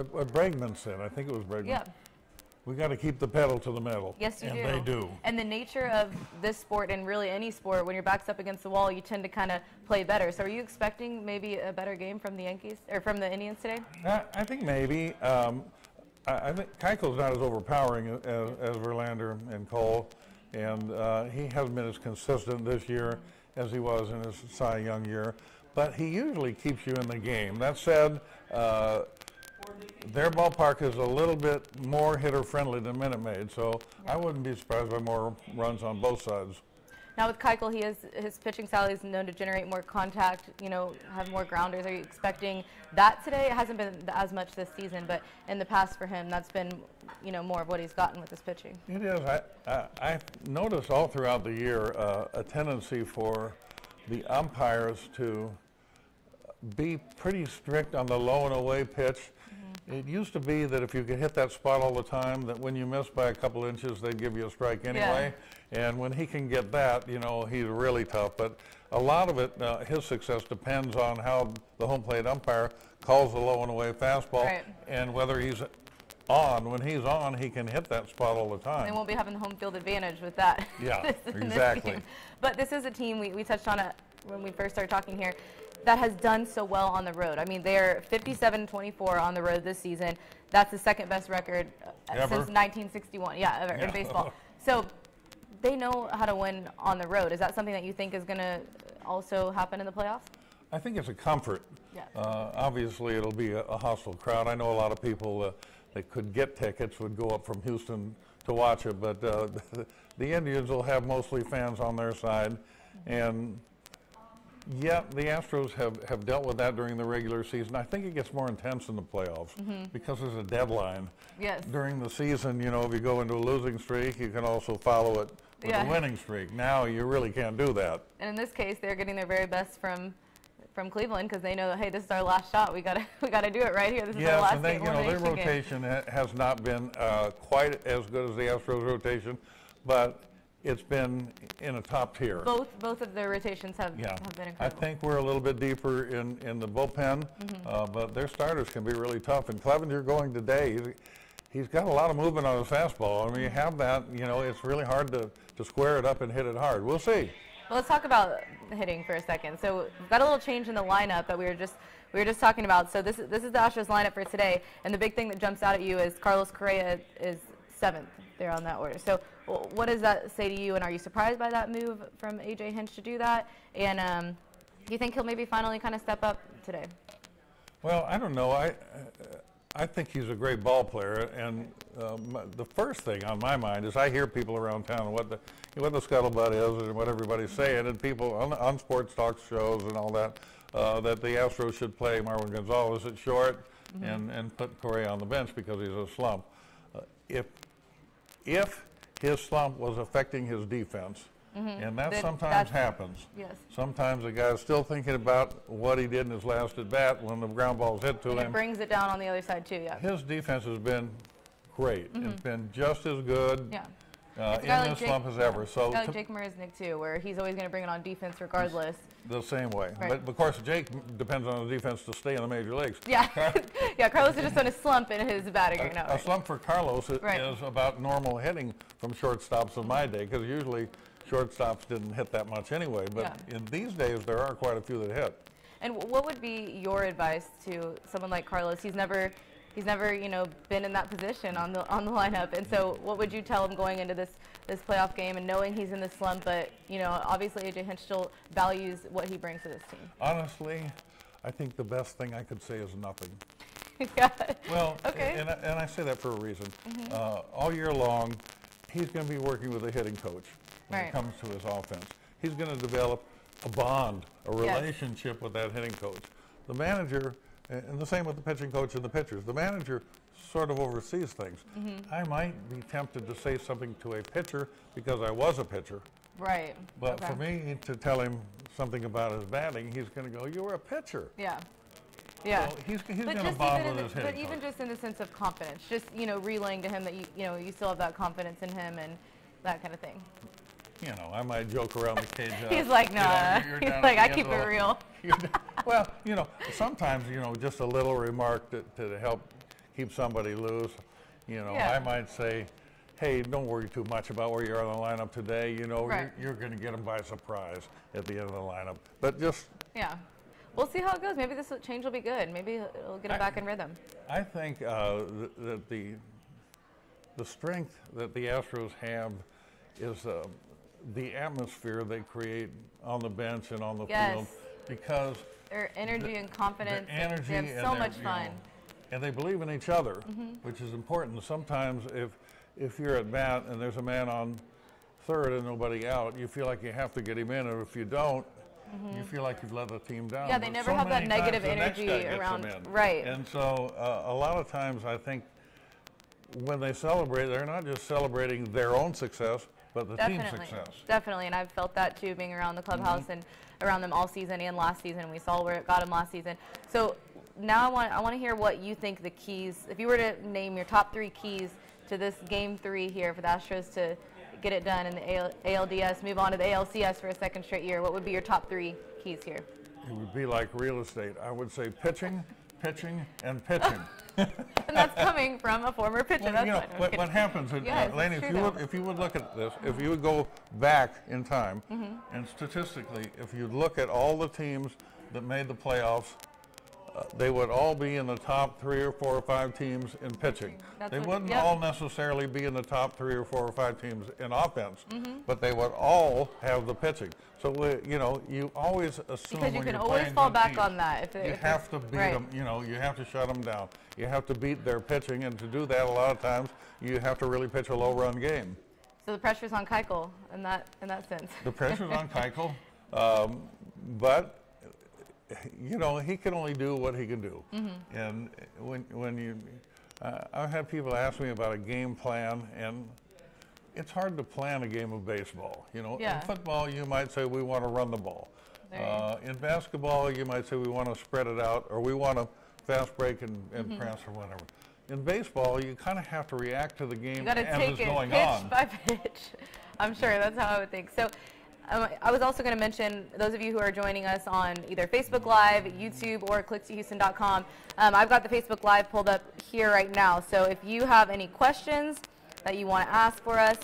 what Bregman said. I think it was Bregman. Yeah. We got to keep the pedal to the metal. Yes, you do. And they do. And the nature of this sport, and really any sport, when your back's up against the wall, you tend to kind of play better. So are you expecting maybe a better game from the Yankees, or from the Indians today? I think maybe. I think Keuchel's not as overpowering as Verlander and Cole, and he hasn't been as consistent this year as he was in his Cy Young year. But he usually keeps you in the game. That said, their ballpark is a little bit more hitter-friendly than Minute Maid, so I wouldn't be surprised by more runs on both sides. Now with Keuchel, his pitching style is known to generate more contact, have more grounders. Are you expecting that today? It hasn't been as much this season, but in the past for him, that's been, more of what he's gotten with his pitching. It is. I've noticed all throughout the year a tendency for the umpires to be pretty strict on the low and away pitch. It used to be that if you could hit that spot all the time, that when you missed by a couple inches, they'd give you a strike anyway. Yeah. And when he can get that, he's really tough. But a lot of it, his success depends on how the home plate umpire calls the low and away fastball, and whether he's on. When he's on, he can hit that spot all the time. They won't be having the home field advantage with that. Yeah, exactly. But this is a team, we touched on it when we first started talking here, that has done so well on the road. I mean, they're 57-24 on the road this season. That's the second best record since 1961, ever in baseball. So they know how to win on the road. Is that something that you think is going to also happen in the playoffs? I think it's a comfort. Yeah. Obviously, it'll be a hostile crowd. I know a lot of people that could get tickets would go up from Houston to watch it, but the Indians will have mostly fans on their side. And yeah, the Astros have dealt with that during the regular season. I think it gets more intense in the playoffs because there's a deadline. Yes. During the season, if you go into a losing streak, you can also follow it with a winning streak. Now you really can't do that. And in this case, they're getting their very best from Cleveland because they know that, hey, this is our last shot. We gotta do it right here. This is our last game. Their rotation has not been quite as good as the Astros rotation, but it's been in a top tier. Both of their rotations have been incredible. I think we're a little bit deeper in the bullpen, but their starters can be really tough. And Clevenger going today, he's got a lot of movement on his fastball. I mean, you have that, it's really hard to square it up and hit it hard. We'll see. Well, let's talk about hitting for a second. So we've got a little change in the lineup that we were just talking about. So this is the Astros lineup for today, and the big thing that jumps out at you is Carlos Correa is 7th there on that order. So what does that say to you, and are you surprised by that move from A.J. Hinch to do that? And do you think he'll maybe finally kind of step up today? Well, I don't know. I think he's a great ball player, and the first thing on my mind is I hear people around town what the scuttlebutt is and what everybody's saying, and people on sports talk shows and all that, that the Astros should play Marwin Gonzalez at short and put Correa on the bench because he's a slump. If his slump was affecting his defense, and that sometimes happens. Yes. Sometimes a guy's still thinking about what he did in his last at bat when the ground ball's hit to him. It brings it down on the other side too. Yeah. His defense has been great. It's been just as good in this slump as ever. So like Jake Marisnick too, where he's always going to bring it on defense regardless. The same way. Right. But of course, Jake depends on the defense to stay in the major leagues. Yeah. Yeah, Carlos is just on a slump in his batting right now. A slump for Carlos is about normal hitting from shortstops in my day, because usually shortstops didn't hit that much anyway. But in these days, there are quite a few that hit. And what would be your advice to someone like Carlos? He's never been in that position on the lineup. And so what would you tell him going into this playoff game and knowing he's in the slump, but obviously A.J. Hinch still values what he brings to this team? Honestly, I think the best thing I could say is nothing. Well, and I say that for a reason. All year long, he's going to be working with a hitting coach when it comes to his offense. He's going to develop a bond, a relationship with that hitting coach. The manager, and the same with the pitching coach and the pitchers, the manager sort of oversees things. I might be tempted to say something to a pitcher because I was a pitcher. Right. But for me to tell him something about his batting, he's going to go, "You were a pitcher." Yeah. Yeah. So he's going to bond with his hitting But even just in the sense of confidence, just relaying to him that you still have that confidence in him and that kind of thing. I might joke around the cage. He's like, nah. He's like, I keep it real. Well, sometimes, just a little remark to help keep somebody loose. You know, Yeah. I might say, hey, don't worry too much about where you're on the lineup today. You know, Right. you're going to get them by surprise at the end of the lineup. But just, Yeah. We'll see how it goes. Maybe this change will be good. Maybe it'll get him back in rhythm. I think that the strength that the Astros have is the atmosphere they create on the bench and on the field, because their energy and confidence, their energy, they have so much fun. You know, and they believe in each other, which is important. Sometimes if you're at bat and there's a man on third and nobody out, you feel like you have to get him in, and if you don't, you feel like you've let the team down. Yeah, they never have that negative energy around. Right. And so a lot of times I think when they celebrate, they're not just celebrating their own success, but the team's success. Definitely, and I've felt that too, being around the clubhouse and around them all season and last season. We saw where it got them last season. So now I want to hear what you think the keys, if you were to name your top 3 keys to this Game 3 here for the Astros to get it done in the ALDS, move on to the ALCS for a second straight year, what would be your top 3 keys here? It would be like real estate. I would say pitching, pitching, and pitching. And that's coming from a former pitcher. Well, that's you know, fine. what happens, Laney, if you would look at this, if you would go back in time, and statistically, if you look at all the teams that made the playoffs, they would all be in the top 3 or 4 or 5 teams in pitching. They wouldn't all necessarily be in the top 3 or 4 or 5 teams in offense, but they would all have the pitching. So you know, you always assume because you when can you're always playing fall good back teams, on that. you have to beat them. You know, you have to shut them down. You have to beat their pitching, and to do that, a lot of times you have to really pitch a low-run game. So the pressure's on Keuchel in that sense. The pressure's on Keuchel, but you know, he can only do what he can do. And when you, I've had people ask me about a game plan, and it's hard to plan a game of baseball. You know, in football, you might say we want to run the ball. In basketball, you might say we want to spread it out, or we want to fast break and press or whatever. In baseball, you kind of have to react to the game as it's going on. Pitch by pitch. I'm sure that's how I would think. So I was also going to mention, those of you who are joining us on either Facebook Live, YouTube, or clicktohouston.com, I've got the Facebook Live pulled up here right now. So if you have any questions that you want to ask for us,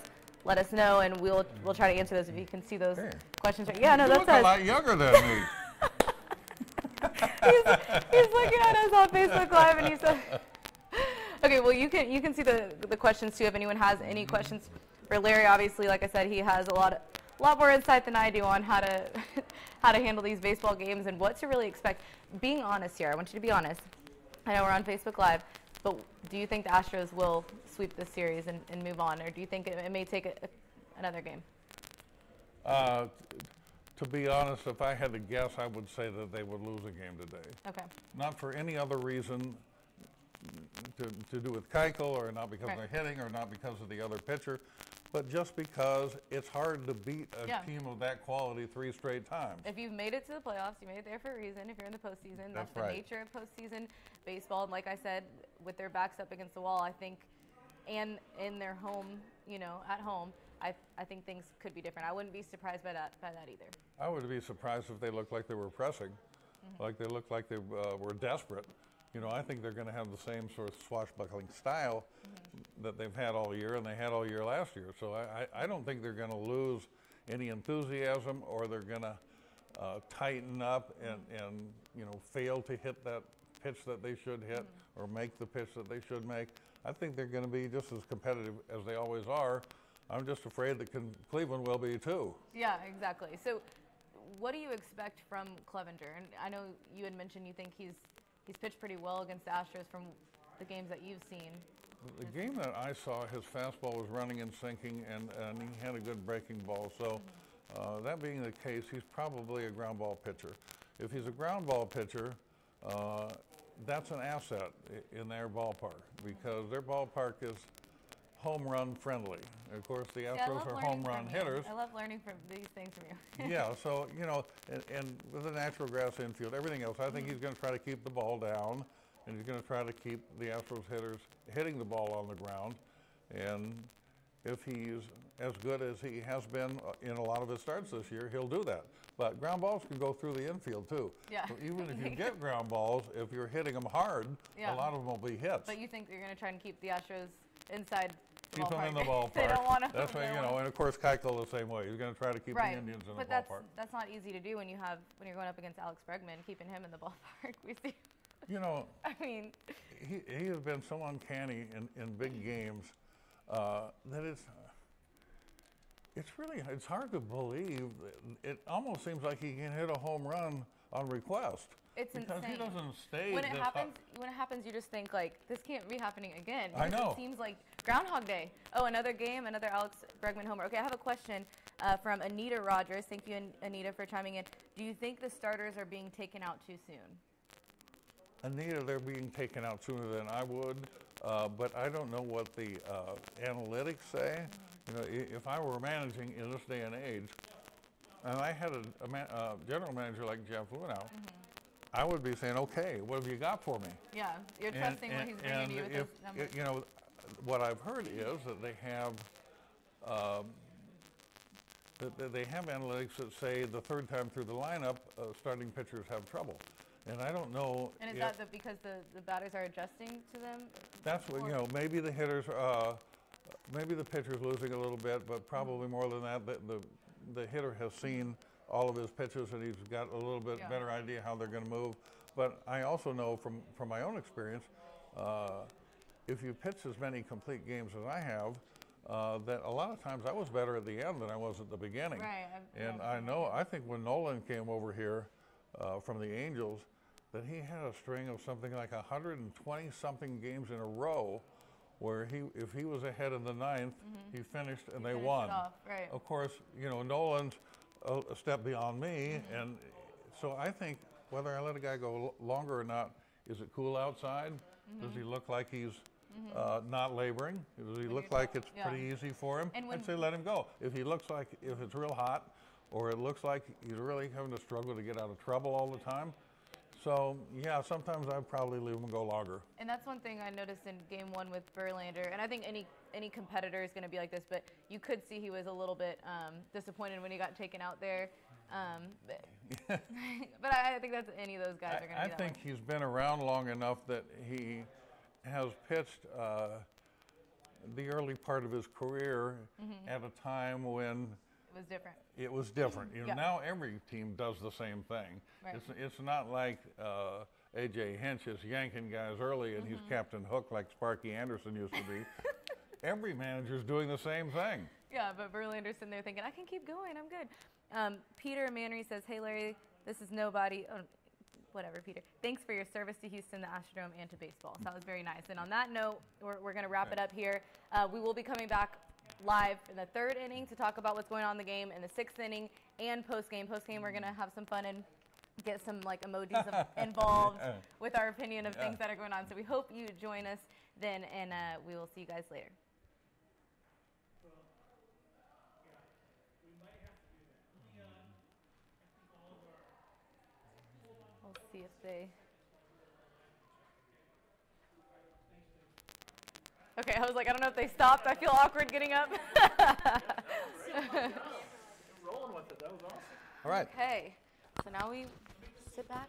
let us know, and we'll try to answer those if you can see those questions. Yeah, no, that's a lot younger than me. he's looking at us on Facebook Live, and he said, okay, well, you can see the questions too if anyone has any questions for Larry. Obviously, like I said, he has a lot more insight than I do on how to handle these baseball games and what to really expect. Being honest here, I want you to be honest. I know we're on Facebook Live, but do you think the Astros will sweep this series and move on, or do you think it may take another game? To be honest, if I had to guess, I would say that they would lose a game today. Okay. Not for any other reason to do with Keuchel, or not because they're hitting, or not because of the other pitcher, but just because it's hard to beat a team of that quality 3 straight times. If you've made it to the playoffs, you made it there for a reason. If you're in the postseason, that's the nature of postseason baseball. And like I said, with their backs up against the wall, I think, and in their home, you know, at home, I think things could be different. I wouldn't be surprised by that either. I would be surprised if they looked like they were pressing, like they looked like they were desperate. You know, I think they're going to have the same sort of swashbuckling style that they've had all year, and they had all year last year. So I don't think they're going to lose any enthusiasm, or they're going to tighten up and you know, fail to hit that pitch that they should hit, or make the pitch that they should make. I think they're going to be just as competitive as they always are. I'm just afraid that Cleveland will be too. Yeah, exactly. So what do you expect from Clevenger? And I know you had mentioned you think he's pitched pretty well against the Astros from the games that you've seen. The game that I saw, his fastball was running and sinking, and he had a good breaking ball. So that being the case, he's probably a ground ball pitcher. If he's a ground ball pitcher, that's an asset in their ballpark, because their ballpark is home run friendly. Of course, the Astros are home run hitters. I love learning from these things from you. Yeah, so, you know, and with a natural grass infield, everything else, I think he's going to try to keep the ball down, and he's going to try to keep the Astros hitters hitting the ball on the ground. And if he's as good as he has been in a lot of his starts this year, he'll do that. But ground balls can go through the infield too. Yeah. So even if you get ground balls, if you're hitting them hard, Yeah. a lot of them will be hits. But you think you're going to try and keep the Astros inside the Keep ballpark? them in the ballpark. They don't want to. That's why, and of course Keuchel the same way. He's going to try to keep the Indians in the ballpark. But that's not easy to do when you're going up against Alex Bregman, keeping him in the ballpark. We see. I mean, he has been so uncanny in big games that it's hard to believe. It almost seems like he can hit a home run on request. It's because insane. He doesn't stay. When it happens, you just think like this can't be happening again. I know. It seems like Groundhog Day. Oh, another game, another Alex Bregman homer. Okay, I have a question from Anita Rogers. Thank you, Anita, for chiming in. Do you think the starters are being taken out too soon? Anita, they're being taken out sooner than I would, but I don't know what the analytics say. If I were managing in this day and age, and I had a general manager like Jeff Lunau, I would be saying, okay, what have you got for me? Yeah, you're trusting what he's bringing to you with those numbers. What I've heard is that they have analytics that say the third time through the lineup, starting pitchers have trouble. And I don't know. And is that because the batters are adjusting to them? That's what, maybe the hitters, maybe the pitcher's losing a little bit, but probably more than that, the hitter has seen all of his pitches and he's got a little bit better idea how they're going to move. But I also know from my own experience, if you pitch as many complete games as I have, that a lot of times I was better at the end than I was at the beginning. Right. And I think when Nolan came over here from the Angels, that he had a string of something like 120-something games in a row where if he was ahead in the ninth, he finished and they won. Right. Of course, Nolan's a step beyond me, and so I think whether I let a guy go longer or not, is it cool outside? Does he look like he's not laboring? Does he look like it's pretty easy for him? I'd say let him go. If it's real hot, or it looks like he's really having to struggle to get out of trouble all the time. So, yeah, sometimes I'd probably leave him go longer. And that's one thing I noticed in Game 1 with Verlander, and I think any competitor is going to be like this, but you could see he was a little bit disappointed when he got taken out there. But I think that's any of those guys are going to be that I think way. he's been around long enough that he has pitched the early part of his career at a time when it was different. Now every team does the same thing. Right. It's not like A.J. Hinch is yanking guys early and he's Captain Hook like Sparky Anderson used to be. Every manager's doing the same thing. Yeah, but Verlander's sitting there thinking, I can keep going, I'm good. Peter Manry says, hey Larry, this is nobody. Oh, whatever, Peter. Thanks for your service to Houston, the Astrodome, and to baseball. So that was very nice. And on that note, we're going to wrap it up here. We will be coming back live in the third inning to talk about what's going on in the game, in the sixth inning, and post-game. Post-game, we're going to have some fun and get some emojis involved with our opinion of things that are going on. So we hope you join us then, and we will see you guys later. We'll see if they... Okay, I was like, I don't know if they stopped. I feel awkward getting up. Rolling with it. That was awesome. All right. Okay, so now we sit back.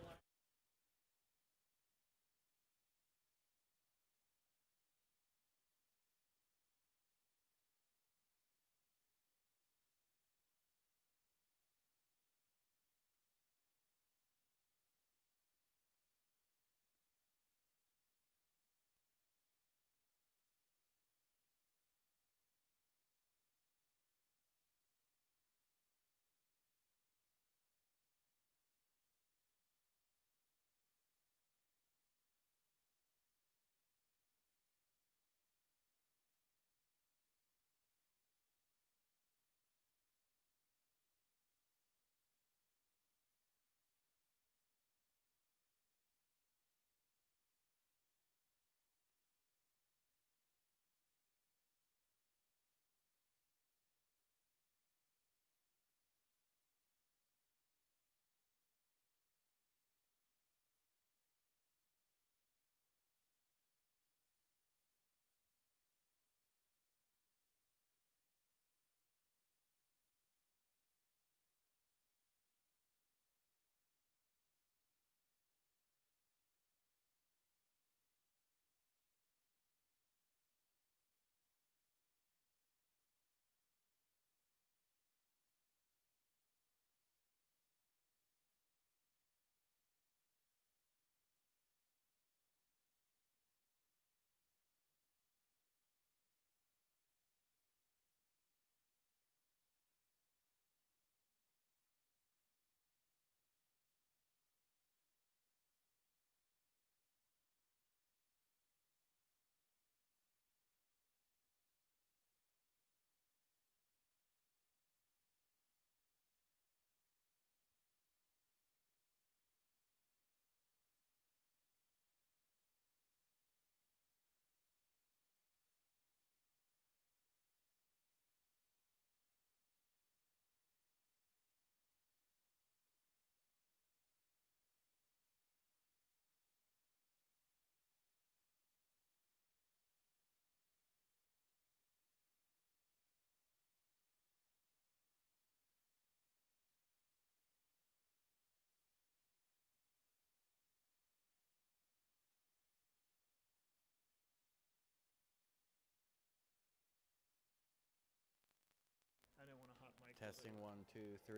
Testing 1, 2, 3.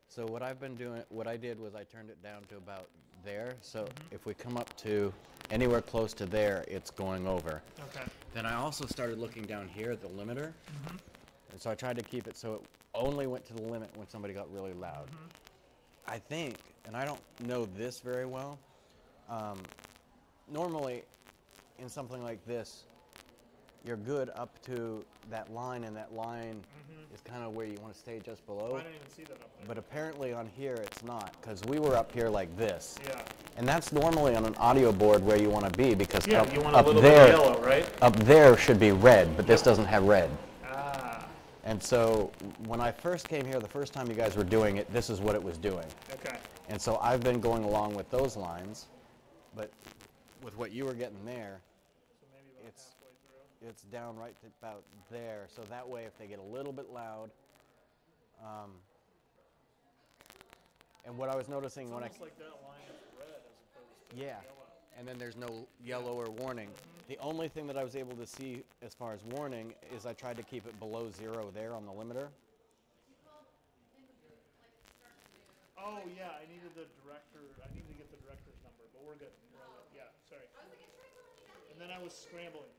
So what I've been doing, what I did was I turned it down to about there. So if we come up to anywhere close to there, it's going over. Okay. Then I also started looking down here at the limiter. And so I tried to keep it so it only went to the limit when somebody got really loud. I think, and I don't know this very well, normally in something like this, you're good up to that line, and that line is kind of where you want to stay just below. I didn't even see that up there. But apparently on here it's not, because we were up here like this. Yeah. And that's normally on an audio board where you want to be, because Yeah, up, you want a up little there, bit of yellow, right? up there should be red, but this doesn't have red. Ah. And so when I first came here, the first time you guys were doing it, this is what it was doing. Okay. And so I've been going along with those lines, but with what you were getting there, So maybe about It's- halfway through. it's down right to about there. So that way, if they get a little bit loud, and what I was noticing It's when I, almost like that line is red as opposed to yeah, yellow. and then there's no yellow or warning. The only thing that I was able to see as far as warning is I tried to keep it below 0 there on the limiter. Oh yeah, I needed the director. I needed to get the director's number, but we're good. We're all good. Yeah, sorry. And then I was scrambling.